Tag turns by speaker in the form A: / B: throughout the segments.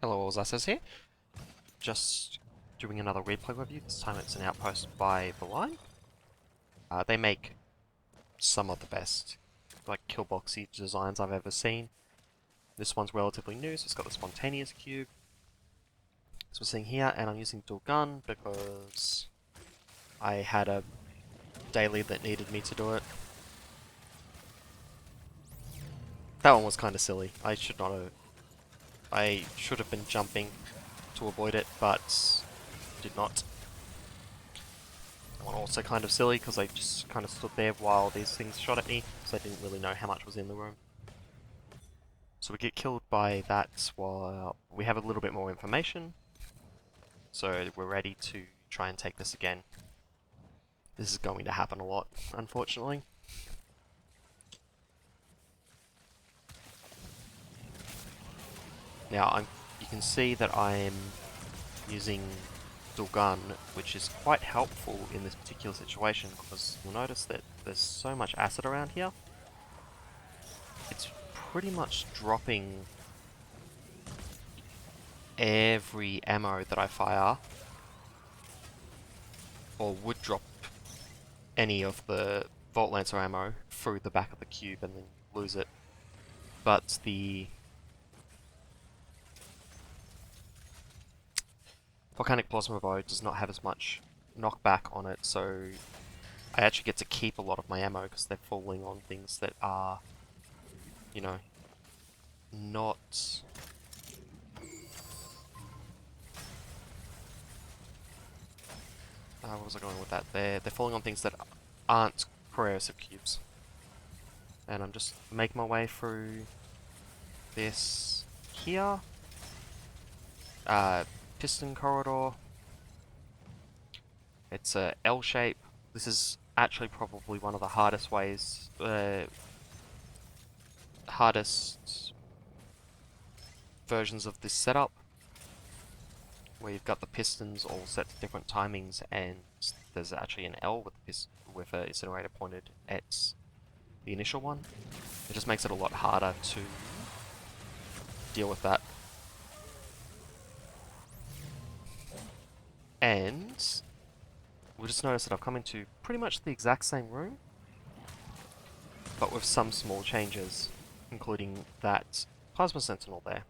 A: Hello, all Zasses here. Just doing another replay review. This time it's an outpost by Valine. They make some of the best, kill boxy designs I've ever seen. This one's relatively new, so it's got the spontaneous cube. As we're seeing here, and I'm using dual gun because I had a daily that needed me to do it. That one was kind of silly. I should have been jumping to avoid it, but did not. That one also kind of silly because I just kind of stood there while these things shot at me, so I didn't really know how much was in the room. So we get killed by that while we have a little bit more information. So we're ready to try and take this again. This is going to happen a lot, unfortunately. Now you can see that I'm using dual gun, which is quite helpful in this particular situation because you'll notice that there's so much acid around here. It's pretty much dropping every ammo that I fire, or would drop any of the Volt Lancer ammo through the back of the cube and then lose it. But the Volcanic Plasma Bow does not have as much knockback on it, so I actually get to keep a lot of my ammo because they're falling on things that are, you know, not... where was I going with that? They're falling on things that aren't corrosive cubes. And I'm just making my way through this here. Piston corridor. It's a L shape. This is actually probably one of the hardest ways, hardest versions of this setup, where you've got the pistons all set to different timings, and there's actually an L with an incinerator pointed at the initial one. It just makes it a lot harder to deal with that. And we'll just notice that I've come into pretty much the exact same room, but with some small changes, including that Plasma Sentinel there.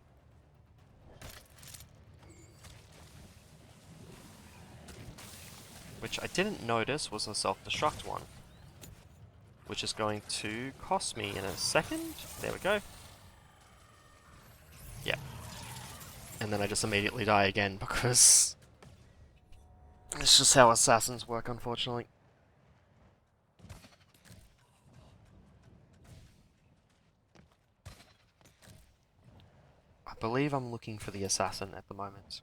A: Which I didn't notice was a self-destruct one, which is going to cost me in a second. There we go. Yeah. And then I just immediately die again because it's just how assassins work, unfortunately. I believe I'm looking for the assassin at the moment,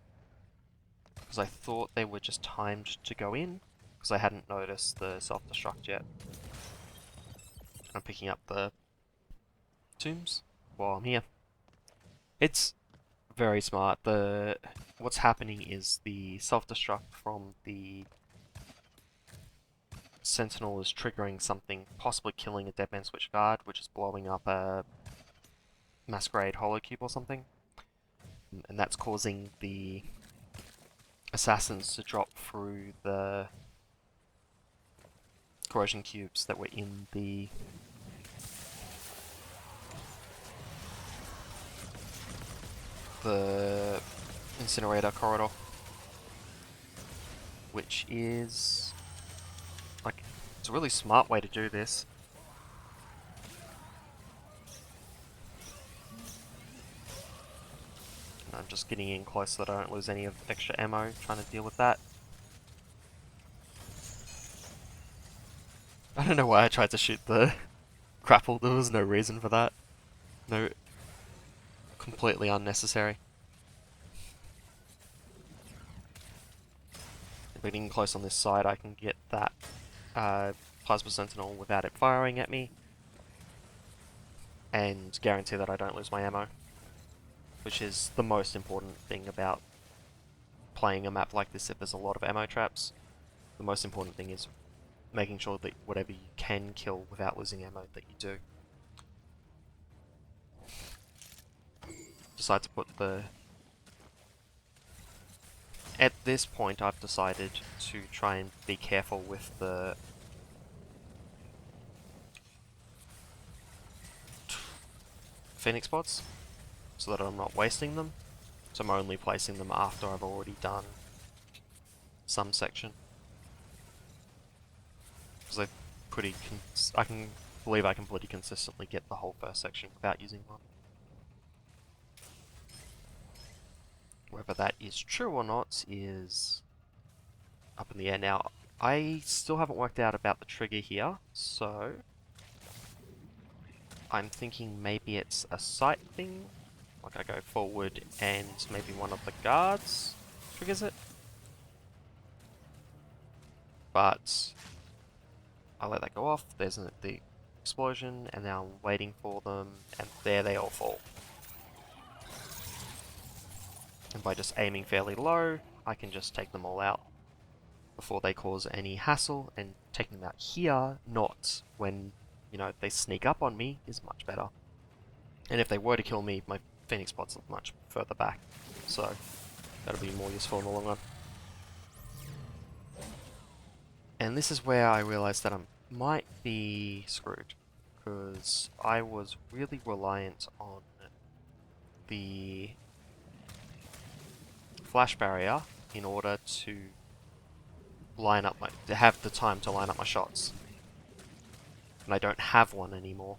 A: because I thought they were just timed to go in, because I hadn't noticed the self-destruct yet. I'm picking up the tombs while I'm here. It's very smart. What's happening is the self-destruct from the Sentinel is triggering something, possibly killing a Dead Man Switch guard, which is blowing up a Masquerade Holocube or something. And that's causing the assassins to drop through the corrosion cubes that were in the incinerator corridor, which is it's a really smart way to do this. And I'm just getting in close so that I don't lose any of the extra ammo, trying to deal with that. I don't know why I tried to shoot the grapple, there was no reason for that. No, completely unnecessary. If I'm getting close on this side, I can get that Plasma Sentinel without it firing at me, and guarantee that I don't lose my ammo, which is the most important thing about playing a map like this if there's a lot of ammo traps. The most important thing is making sure that whatever you can kill without losing ammo, that you do. Decide to put the At this point, I've decided to try and be careful with the Phoenix pods, so that I'm not wasting them. So I'm only placing them after I've already done some section. Because I can believe I can pretty consistently get the whole first section without using one. Whether that is true or not is up in the air. Now, I still haven't worked out about the trigger here, so I'm thinking maybe it's a sight thing. Like I go forward and maybe one of the guards triggers it. But I let that go off, there's the explosion, and now I'm waiting for them, and there they all fall. And by just aiming fairly low, I can just take them all out before they cause any hassle, and taking them out here, not when, you know, they sneak up on me, is much better. And if they were to kill me, my Phoenix spots are much further back, so that'll be more useful in the long run. And this is where I realized that I might be screwed, because I was really reliant on the flash barrier in order to have the time to line up my shots. And I don't have one anymore.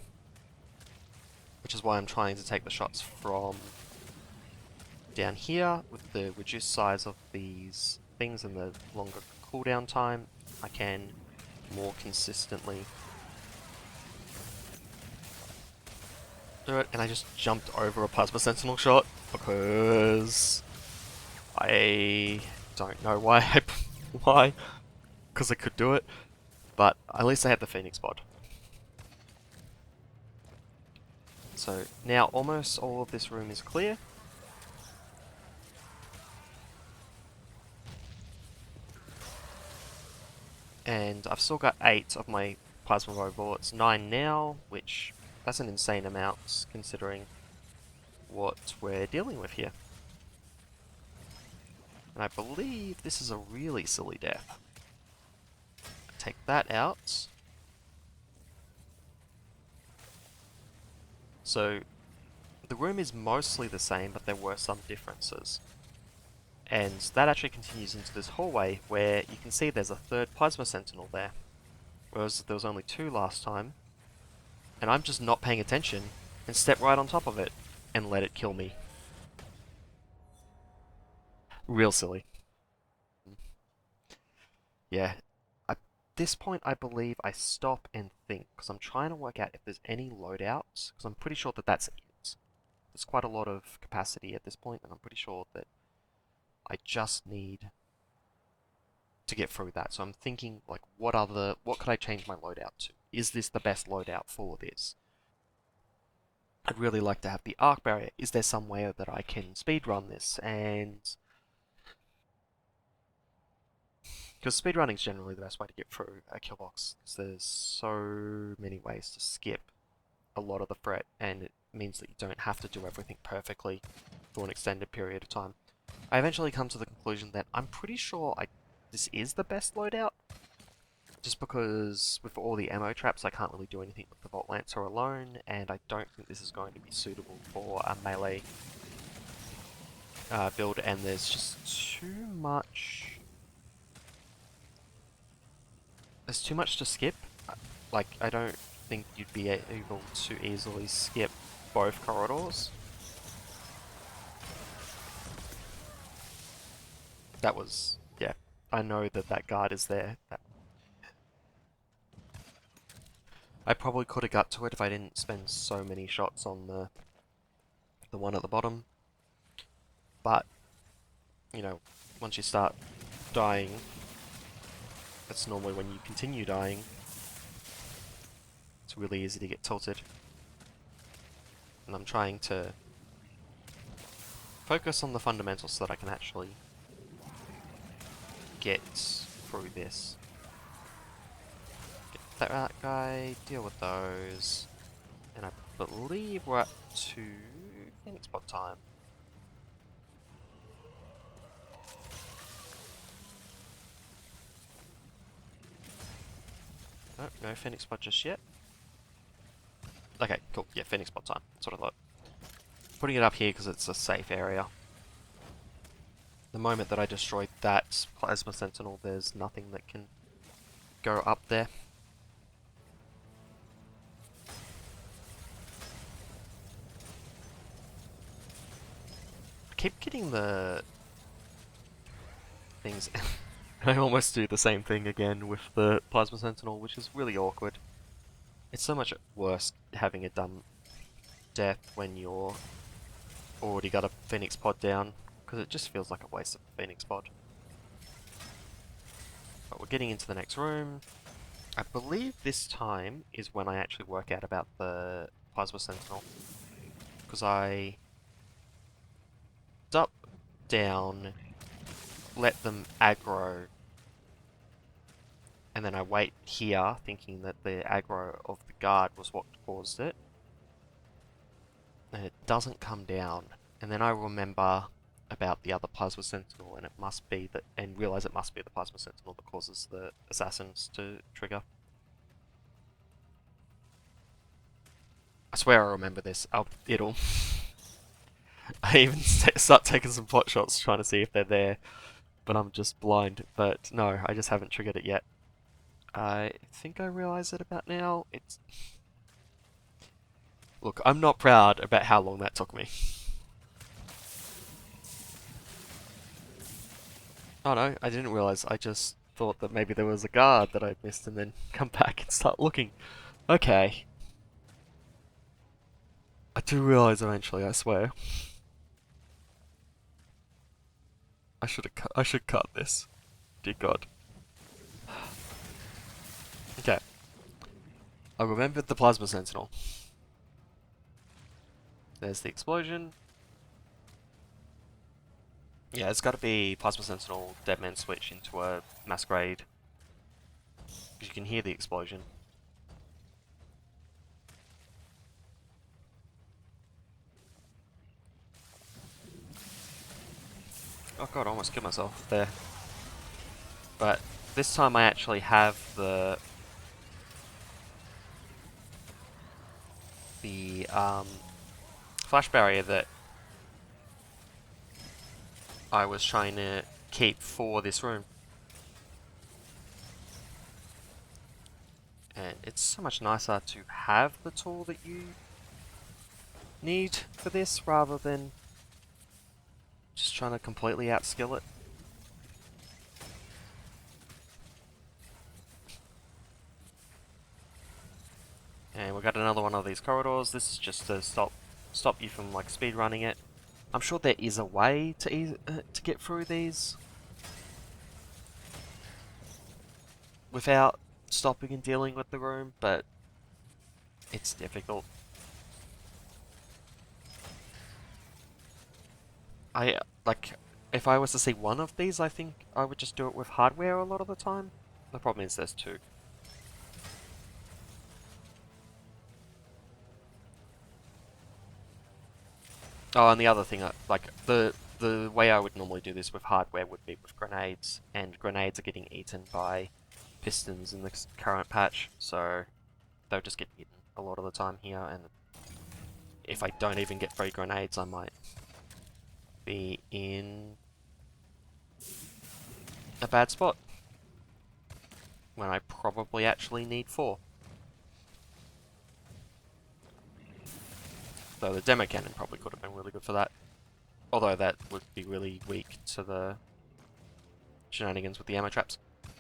A: Which is why I'm trying to take the shots from down here with the reduced size of these things and the longer cooldown time. I can more consistently do it, and I just jumped over a Plasma Sentinel shot because I don't know why why, because I could do it, but at least I had the Phoenix pod. So now almost all of this room is clear. And I've still got 8 of my Plasma Bow bullets, 9 now, which that's an insane amount considering what we're dealing with here. And I believe this is a really silly death. Take that out. So the room is mostly the same, but there were some differences. And that actually continues into this hallway where you can see there's a third Plasma Sentinel there. Whereas there was only 2 last time. And I'm just not paying attention and step right on top of it and let it kill me. Real silly. Yeah. At this point, I believe I stop and think, because I'm trying to work out if there's any loadouts, because I'm pretty sure that that's it. There's quite a lot of capacity at this point, and I'm pretty sure that I just need to get through that. So I'm thinking, like, what could I change my loadout to? Is this the best loadout for this? I'd really like to have the arc barrier. Is there some way that I can speedrun this? And because speedrunning is generally the best way to get through a kill box, because there's so many ways to skip a lot of the threat, and it means that you don't have to do everything perfectly for an extended period of time. I eventually come to the conclusion that I'm pretty sure this is the best loadout, just because with all the ammo traps I can't really do anything with the Volt Lancer alone, and I don't think this is going to be suitable for a melee build, and there's just too much... There's too much to skip. Like, I don't think you'd be able to easily skip both corridors. That was... yeah. I know that guard is there. I probably could have got to it if I didn't spend so many shots on the one at the bottom. But, you know, once you start dying, that's normally when you continue dying. It's really easy to get tilted. And I'm trying to focus on the fundamentals so that I can actually get through this. Get that guy, deal with those. And I believe we're up to Phoenix Pod time. Oh, no Phoenix Pod just yet. Okay, cool. Yeah, Phoenix Pod time. That's what I thought. Putting it up here because it's a safe area. The moment that I destroy that Plasma Sentinel, there's nothing that can go up there. I keep getting the things... I almost do the same thing again with the Plasma Sentinel, which is really awkward. It's so much worse having a dumb death when you're already got a Phoenix Pod down, because it just feels like a waste of a Phoenix Pod. But we're getting into the next room. I believe this time is when I actually work out about the Plasma Sentinel, because I up, down, let them aggro, and then I wait here thinking that the aggro of the guard was what caused it, and it doesn't come down, and then I remember about the other Plasma Sentinel, and it must be that, and realize it must be the Plasma Sentinel that causes the assassins to trigger. I swear I remember this. It'll. I even start taking some pot shots trying to see if they're there, but I'm just blind. But no, I just haven't triggered it yet. I think I realize it about now. It's... Look, I'm not proud about how long that took me. Oh no, I didn't realize. I just thought that maybe there was a guard that I'd missed and then come back and start looking. Okay. I do realize eventually, I swear. I should cut this. Dear God. Okay. I remembered the Plasma Sentinel. There's the explosion. Yeah, it's got to be Plasma Sentinel, Deadman switch into a Masquerade. You can hear the explosion. Oh god, I almost killed myself there. But this time I actually have the flash barrier that I was trying to keep for this room. And it's so much nicer to have the tool that you need for this rather than just trying to completely outskill it. And we got another one of these corridors. This is just to stop you from like speed running it. I'm sure there is a way to get through these without stopping and dealing with the room, but it's difficult. If I was to see one of these, I think I would just do it with hardware a lot of the time. The problem is there's two. Oh, and the other thing, the way I would normally do this with hardware would be with grenades, and grenades are getting eaten by pistons in this current patch, so they'll just get eaten a lot of the time here, and if I don't even get free grenades, I might be in a bad spot when I probably actually need 4. Though the demo cannon probably could have been really good for that. Although that would be really weak to the shenanigans with the ammo traps.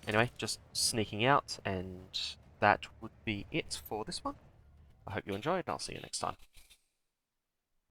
A: Anyway, just sneaking out, and that would be it for this one. I hope you enjoyed, and I'll see you next time.